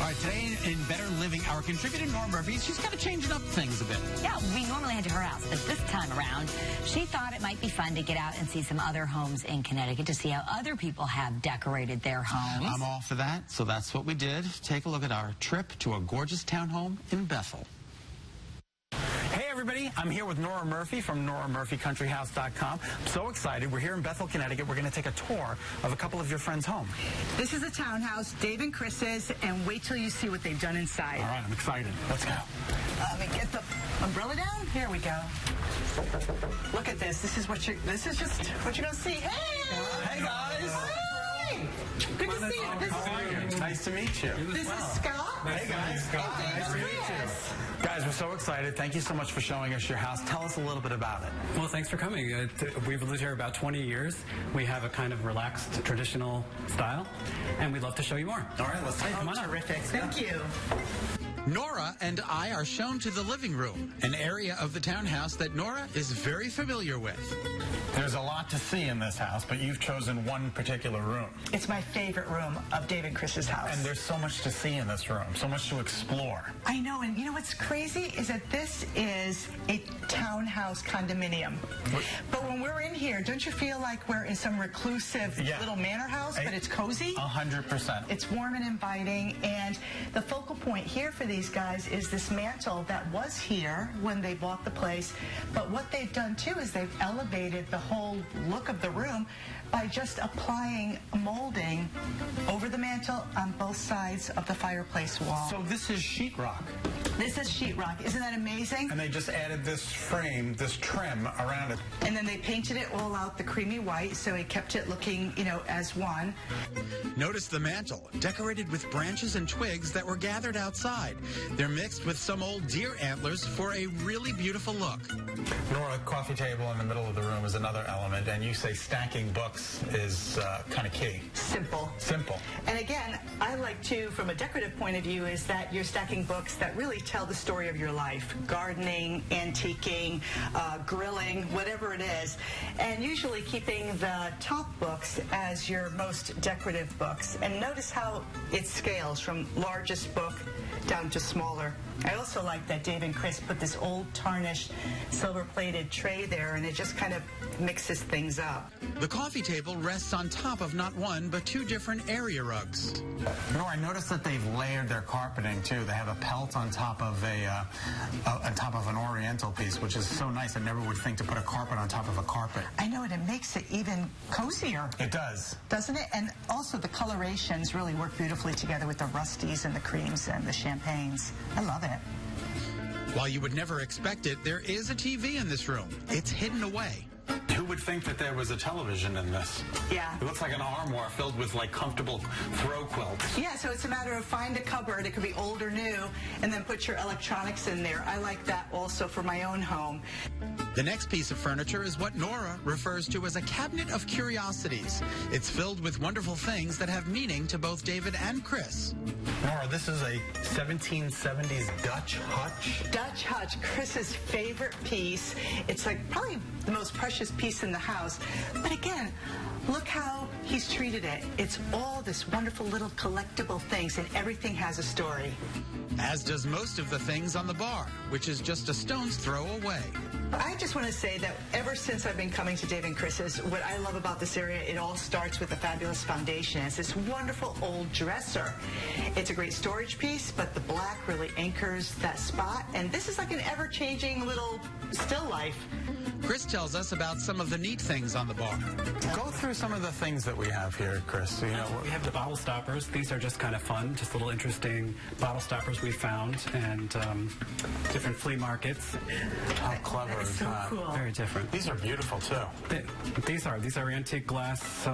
All right, today in Better Living, our contributor, Nora Murphy, she's kind of changing up things a bit. Yeah, we normally head to her house, but this time around, she thought it might be fun to get out and see some other homes in Connecticut to see how other people have decorated their homes. I'm all for that, so that's what we did. Take a look at our trip to a gorgeous townhome in Bethel. Hey everybody, I'm here with Nora Murphy from NoraMurphyCountryHouse.com. I'm so excited. We're here in Bethel, Connecticut. We're going to take a tour of a couple of your friends' home. This is a townhouse, Dave and Chris's, and wait till you see what they've done inside. All right, I'm excited. Let's go. Let me get the umbrella down. Here we go. Look at this. This is just what you're going to see. Hey! Hey guys! Hi! Good to see you. Nice to meet you. This is Scot. Hey guys, Scot. Nice to meet you. Guys, we're so excited. Thank you so much for showing us your house. Tell us a little bit about it. Well, thanks for coming. We've lived here about 20 years. We have a kind of relaxed, traditional style, and we'd love to show you more. All right, let's take Come on up. Terrific. Thank you. Nora and I are shown to the living room, an area of the townhouse that Nora is very familiar with. There's a lot to see in this house, but you've chosen one particular room. It's my favorite room of Dave and Chris's house. And there's so much to see in this room, so much to explore. I know, and you know what's crazy is that this is a townhouse condominium. But when we're in here, don't you feel like we're in some reclusive little manor house, but it's cozy? 100%. It's warm and inviting, and the focal point here for these guys is this mantle that was here when they bought the place. But what they've done too is they've elevated the whole look of the room by just applying molding over the mantle on both sides of the fireplace wall. So this is sheetrock. This is sheetrock. Isn't that amazing? And they just added this frame, this trim around it. And then they painted it all out the creamy white, so it kept it looking, you know, as one. Notice the mantle, decorated with branches and twigs that were gathered outside. They're mixed with some old deer antlers for a really beautiful look. Nora, coffee table in the middle of the room is another element, and you say stacking books is kind of key. Simple. Simple. And again, I like to, from a decorative point of view, is that you're stacking books that really tell the story of your life. Gardening, antiquing, grilling, whatever it is. And usually keeping the top books as your most decorative books. And notice how it scales from largest book down to smaller. I also like that Dave and Chris put this old tarnished silver-plated tray there, and it just kind of mixes things up. The coffee table rests on top of not one, but two different area rugs. Nora, I noticed that they've layered their carpeting too. They have a pelt on top of an oriental piece, which is so nice. I never would think to put a carpet on top of a carpet. I know, and it makes it even cozier. It does. Doesn't it? And also the colorations really work beautifully together with the rusties and the creams and the champagnes. I love it. While you would never expect it, there is a TV in this room. It's hidden away. Who would think that there was a television in this? Yeah. It looks like an armoire filled with like comfortable throw quilts. Yeah, so it's a matter of find a cupboard. It could be old or new, and then put your electronics in there. I like that also for my own home. The next piece of furniture is what Nora refers to as a cabinet of curiosities. It's filled with wonderful things that have meaning to both David and Chris. Nora, this is a 1770s Dutch hutch. Dutch hutch, Chris's favorite piece. It's like probably the most precious piece in the house. But again, look how he's treated it. It's all this wonderful little collectible things, and everything has a story. As does most of the things on the bar, which is just a stone's throw away. I just want to say that ever since I've been coming to Dave and Chris's, what I love about this area, it all starts with a fabulous foundation. It's this wonderful old dresser. It's a great storage piece, but the black really anchors that spot. And this is like an ever-changing little still life. Chris tells us about some of the neat things on the bar. Go through some of the things that we have here, Chris. You know, We have the bottle stoppers. These are just kind of fun, just little interesting bottle stoppers we found, and different flea markets. How clever That is so cool. Very different. These are beautiful, too. These are antique glass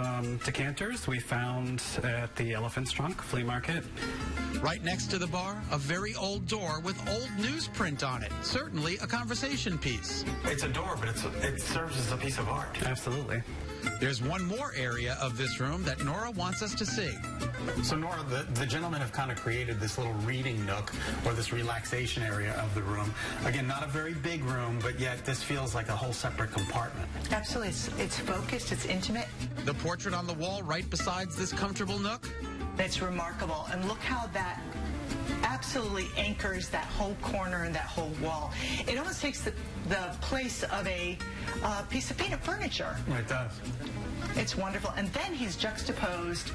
decanters we found at the Elephant's Trunk Flea Market. Right next to the bar, a very old door with old newsprint on it. Certainly a conversation piece. It's a door, but it serves as a piece of art. Absolutely. There's one more area of this room that Nora wants us to see. So Nora, the gentlemen have kind of created this little reading nook, or this relaxation area of the room. Again, not a very big room, but yet this feels like a whole separate compartment. Absolutely. It's focused, it's intimate. The portrait on the wall right beside this comfortable nook? It's remarkable. And look how that absolutely anchors that whole corner and that whole wall. It almost takes the place of a piece of painted furniture. It does. It's wonderful. And then he's juxtaposed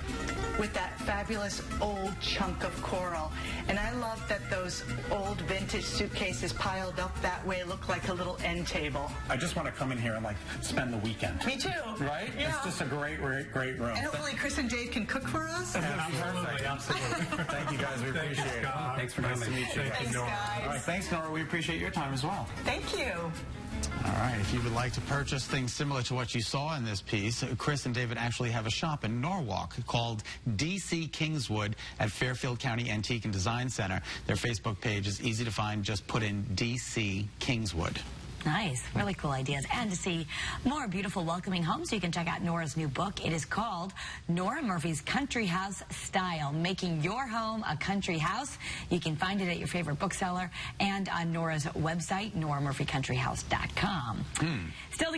with that fabulous old chunk of coral. And I love that those old vintage suitcases piled up that way look like a little end table. I just want to come in here and spend the weekend. Me too. Right? Yeah. It's just a great room. And hopefully Chris and Dave can cook for us. Absolutely, absolutely. Thank you guys. We appreciate it. Scott. Thanks for coming. Nice to meet you. Thanks, guys. All right, thanks, Nora. We appreciate your time as well. Thank you. All right, if you would like to purchase things similar to what you saw in this piece, Chris and David actually have a shop in Norwalk called DC Kingswood at Fairfield County Antique and Design Center. Their Facebook page is easy to find. Just put in DC Kingswood. Nice. Really cool ideas. And to see more beautiful, welcoming homes, you can check out Nora's new book. It is called Nora Murphy's Country House Style, Making Your Home a Country House. You can find it at your favorite bookseller and on Nora's website, noramurphycountryhouse.com. Still to